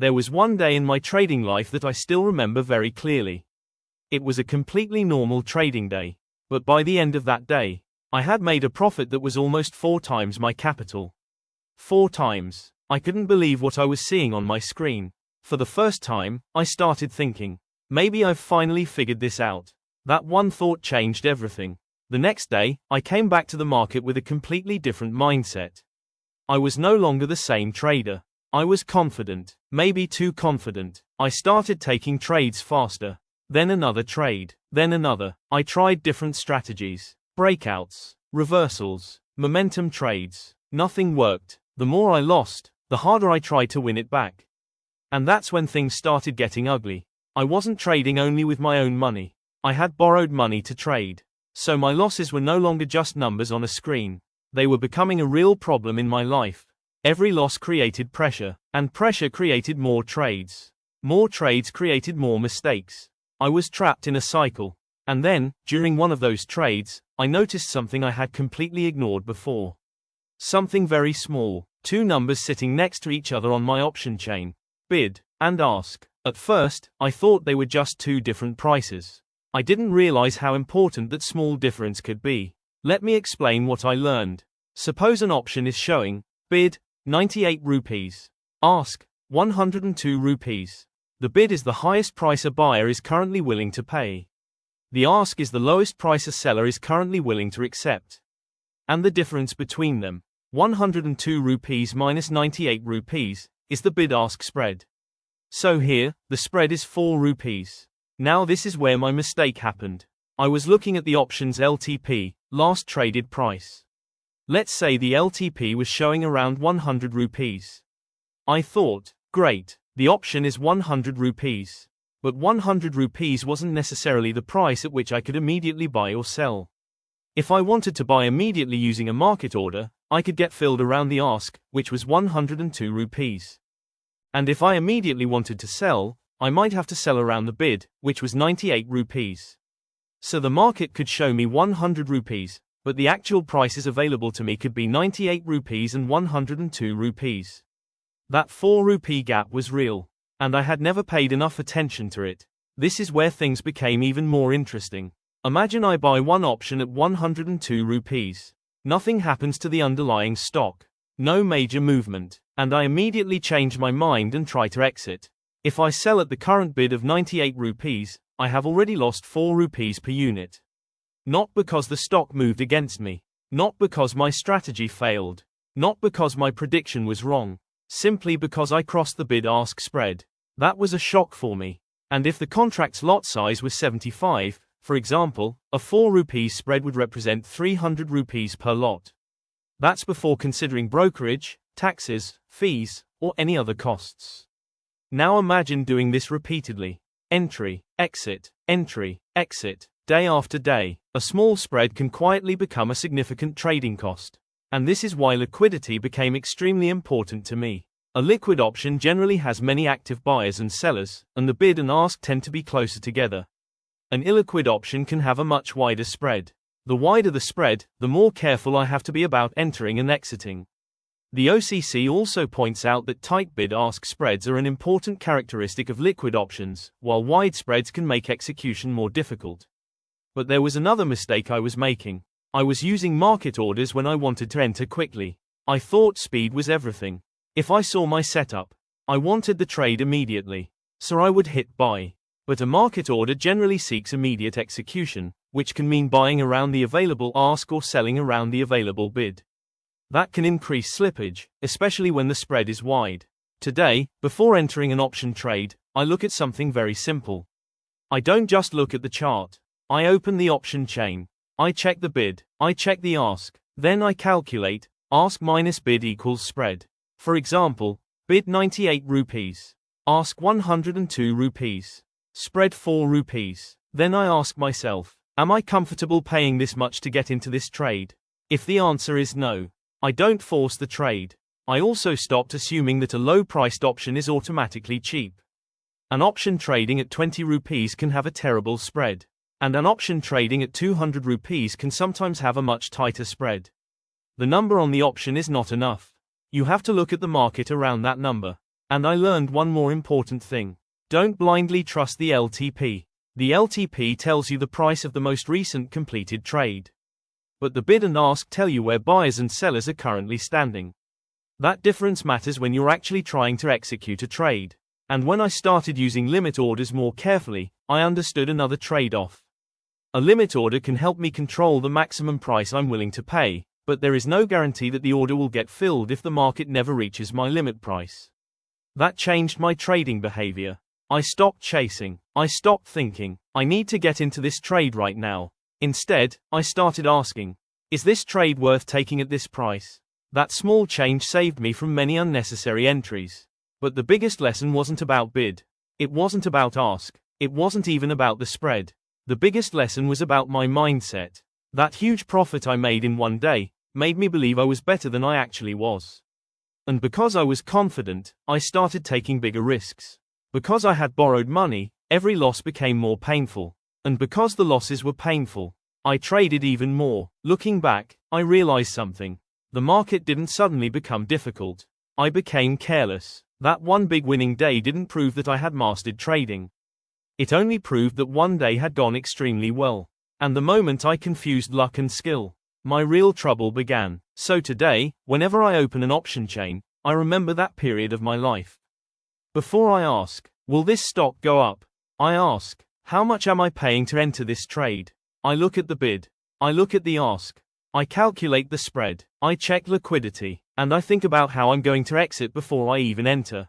There was one day in my trading life that I still remember very clearly. It was a completely normal trading day, but by the end of that day, I had made a profit that was almost 4 times my capital. 4 times. I couldn't believe what I was seeing on my screen. For the first time, I started thinking, maybe I've finally figured this out. That one thought changed everything. The next day, I came back to the market with a completely different mindset. I was no longer the same trader. I was confident, maybe too confident. I started taking trades faster. Then another trade, then another. I tried different strategies, breakouts, reversals, momentum trades. Nothing worked. The more I lost, the harder I tried to win it back. And that's when things started getting ugly. I wasn't trading only with my own money. I had borrowed money to trade. So my losses were no longer just numbers on a screen. They were becoming a real problem in my life. Every loss created pressure, and pressure created more trades. More trades created more mistakes. I was trapped in a cycle. And then, during one of those trades, I noticed something I had completely ignored before. Something very small, 2 numbers sitting next to each other on my option chain. Bid and ask. At first, I thought they were just 2 different prices. I didn't realize how important that small difference could be. Let me explain what I learned. Suppose an option is showing, bid, 98 rupees. Ask, 102 rupees. The bid is the highest price a buyer is currently willing to pay. The ask is the lowest price a seller is currently willing to accept. And the difference between them, 102 rupees minus 98 rupees, is the bid-ask spread. So here, the spread is 4 rupees. Now this is where my mistake happened. I was looking at the option's LTP, last traded price. Let's say the LTP was showing around 100 rupees. I thought, great, the option is 100 rupees. But 100 rupees wasn't necessarily the price at which I could immediately buy or sell. If I wanted to buy immediately using a market order, I could get filled around the ask, which was 102 rupees. And if I immediately wanted to sell, I might have to sell around the bid, which was 98 rupees. So the market could show me 100 rupees, but the actual prices available to me could be 98 rupees and 102 rupees. That 4 rupee gap was real, and I had never paid enough attention to it. This is where things became even more interesting. Imagine I buy one option at 102 rupees. Nothing happens to the underlying stock. No major movement, and I immediately change my mind and try to exit. If I sell at the current bid of 98 rupees, I have already lost 4 rupees per unit. Not because the stock moved against me. Not because my strategy failed. Not because my prediction was wrong. Simply because I crossed the bid-ask spread. That was a shock for me. And if the contract's lot size was 75, for example, a 4 rupees spread would represent 300 rupees per lot. That's before considering brokerage, taxes, fees, or any other costs. Now imagine doing this repeatedly. Entry, exit, day after day. A small spread can quietly become a significant trading cost. And this is why liquidity became extremely important to me. A liquid option generally has many active buyers and sellers, and the bid and ask tend to be closer together. An illiquid option can have a much wider spread. The wider the spread, the more careful I have to be about entering and exiting. The OCC also points out that tight bid-ask spreads are an important characteristic of liquid options, while wide spreads can make execution more difficult. But there was another mistake I was making. I was using market orders when I wanted to enter quickly. I thought speed was everything. If I saw my setup, I wanted the trade immediately, so I would hit buy. But a market order generally seeks immediate execution, which can mean buying around the available ask or selling around the available bid. That can increase slippage, especially when the spread is wide. Today, before entering an option trade, I look at something very simple. I don't just look at the chart. I open the option chain. I check the bid. I check the ask. Then I calculate, ask minus bid equals spread. For example, bid 98 rupees. Ask 102 rupees. Spread 4 rupees. Then I ask myself, am I comfortable paying this much to get into this trade? If the answer is no, I don't force the trade. I also stopped assuming that a low-priced option is automatically cheap. An option trading at 20 rupees can have a terrible spread. And an option trading at 200 rupees can sometimes have a much tighter spread. The number on the option is not enough. You have to look at the market around that number. And I learned one more important thing. Don't blindly trust the LTP. The LTP tells you the price of the most recent completed trade. But the bid and ask tell you where buyers and sellers are currently standing. That difference matters when you're actually trying to execute a trade. And when I started using limit orders more carefully, I understood another trade-off. A limit order can help me control the maximum price I'm willing to pay, but there is no guarantee that the order will get filled if the market never reaches my limit price. That changed my trading behavior. I stopped chasing. I stopped thinking, I need to get into this trade right now. Instead, I started asking, is this trade worth taking at this price? That small change saved me from many unnecessary entries. But the biggest lesson wasn't about bid. It wasn't about ask. It wasn't even about the spread. The biggest lesson was about my mindset. That huge profit I made in one day made me believe I was better than I actually was. And because I was confident, I started taking bigger risks. Because I had borrowed money, every loss became more painful. And because the losses were painful, I traded even more. Looking back, I realized something. The market didn't suddenly become difficult. I became careless. That one big winning day didn't prove that I had mastered trading. It only proved that one day had gone extremely well. And the moment I confused luck and skill, my real trouble began. So today, whenever I open an option chain, I remember that period of my life. Before I ask, will this stock go up? I ask, how much am I paying to enter this trade? I look at the bid. I look at the ask. I calculate the spread. I check liquidity. And I think about how I'm going to exit before I even enter.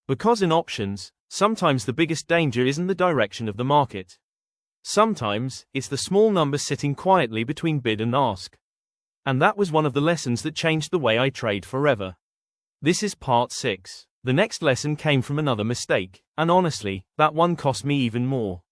Because in options, sometimes the biggest danger isn't the direction of the market. Sometimes, it's the small number sitting quietly between bid and ask. And that was one of the lessons that changed the way I trade forever. This is part 6. The next lesson came from another mistake, and honestly, that one cost me even more.